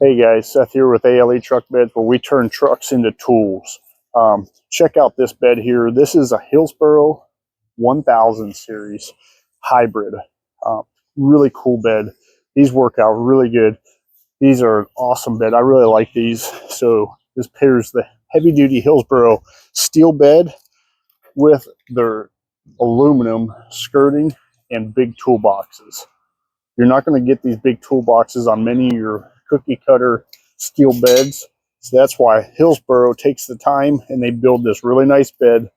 Hey guys, Seth here with ALE Truck Beds, where we turn trucks into tools. Check out this bed here. This is a Hillsboro 1000 series hybrid. Really cool bed. These work out really good. These are an awesome bed. I really like these. So this pairs the heavy duty Hillsboro steel bed with their aluminum skirting and big toolboxes. You're not going to get these big toolboxes on many of your cookie cutter steel beds. So that's why Hillsboro takes the time and they build this really nice bed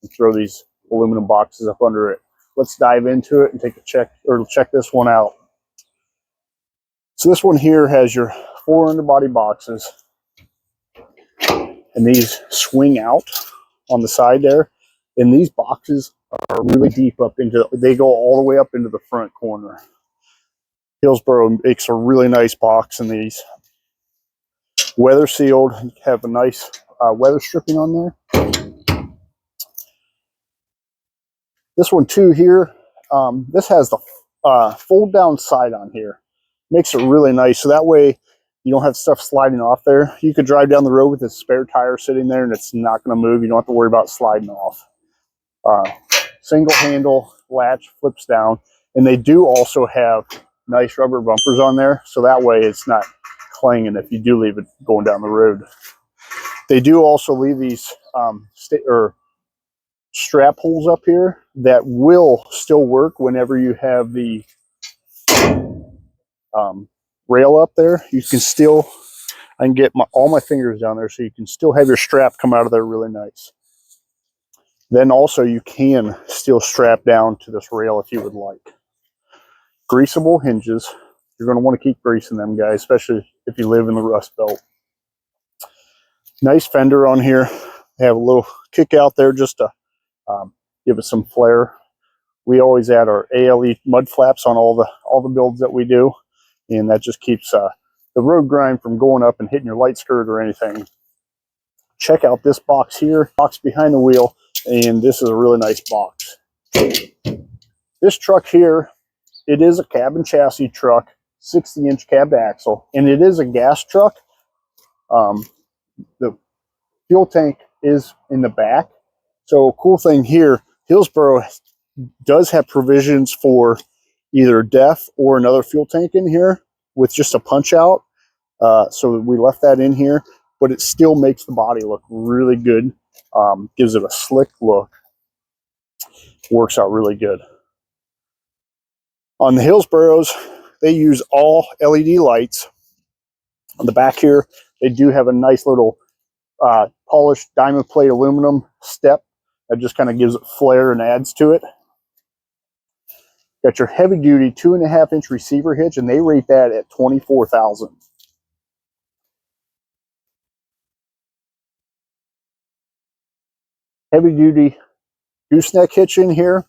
and throw these aluminum boxes up under it. Let's dive into it and take a check this one out. So this one here has your 4 underbody boxes, and these swing out on the side there. And these boxes are really deep up into, they go all the way up into the front corner. Hillsboro makes a really nice box in these. Weather sealed, have a nice weather stripping on there. This one too here, this has the fold down side on here. Makes it really nice, so that way you don't have stuff sliding off there. You could drive down the road with a spare tire sitting there and it's not going to move. You don't have to worry about sliding off. Single handle latch flips down, and they do also have nice rubber bumpers on there, so that way it's not clanging if you do leave it going down the road. They do also leave these strap holes up here that will still work whenever you have the rail up there. You can still, I can get all my fingers down there, so you can still have your strap come out of there really nice. Then also you can still strap down to this rail if you would like. Greasable hinges. You're going to want to keep greasing them, guys, especially if you live in the Rust Belt. Nice fender on here. They have a little kick out there just to give it some flair. We always add our ALE mud flaps on all the builds that we do, and that just keeps the road grind from going up and hitting your light skirt or anything. Check out this box here, box behind the wheel, and this is a really nice box. This truck here, it is a cab and chassis truck, 60-inch cab axle, and it is a gas truck. The fuel tank is in the back. So a cool thing here, Hillsboro does have provisions for either DEF or another fuel tank in here with just a punch out. So we left that in here, but it still makes the body look really good. Gives it a slick look. Works out really good. On the Hillsboros, they use all LED lights. On the back here, they do have a nice little polished diamond plate aluminum step that just kind of gives it flair and adds to it. Got your heavy duty 2.5-inch receiver hitch, and they rate that at $24,000. Heavy duty gooseneck hitch in here,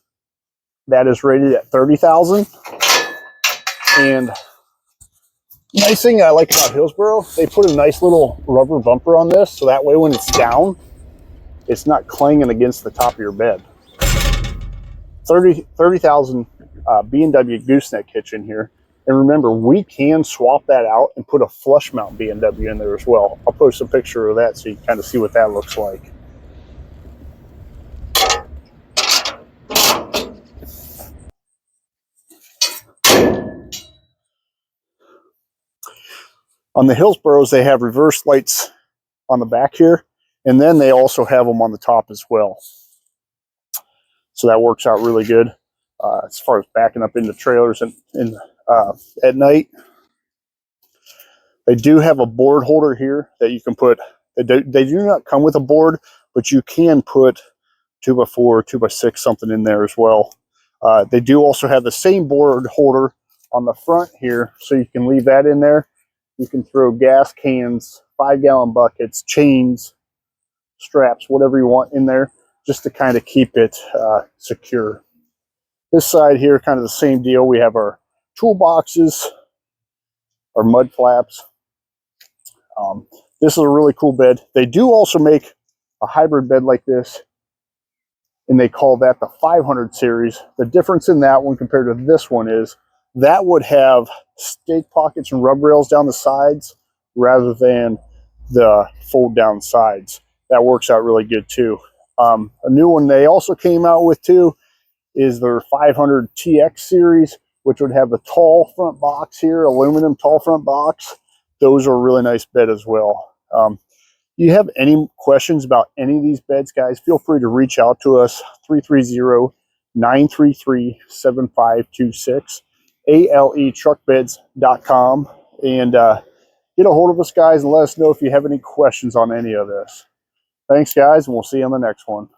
that is rated at $30,000. And nice thing I like about Hillsboro, they put a nice little rubber bumper on this, so that way when it's down, it's not clanging against the top of your bed. $30,000 B&W gooseneck hitch in here. And remember, we can swap that out and put a flush mount B&W in there as well. I'll post a picture of that so you can kind of see what that looks like. On the Hillsboros, they have reverse lights on the back here, and then they also have them on the top as well. So that works out really good as far as backing up into trailers and at night. They do have a board holder here that you can put. They do not come with a board, but you can put 2x4, 2x6, something in there as well. They do also have the same board holder on the front here, so you can leave that in there. You can throw gas cans, 5-gallon buckets, chains, straps, whatever you want in there, just to kind of keep it secure. This side here, kind of the same deal. We have our toolboxes, our mud flaps. This is a really cool bed. They do also make a hybrid bed like this, and they call that the 500 series. The difference in that one compared to this one is that would have stake pockets and rub rails down the sides. rather than the fold down sides. That works out really good too. A new one they also came out with too is their 500 TX series, which would have the tall front box here, aluminum tall front box. Those are a really nice bed as well. You have any questions about any of these beds, guys, feel free to reach out to us, 330-933-7526, aletruckbeds.com, and get a hold of us, guys, and let us know if you have any questions on any of this. Thanks, guys, and we'll see you on the next one.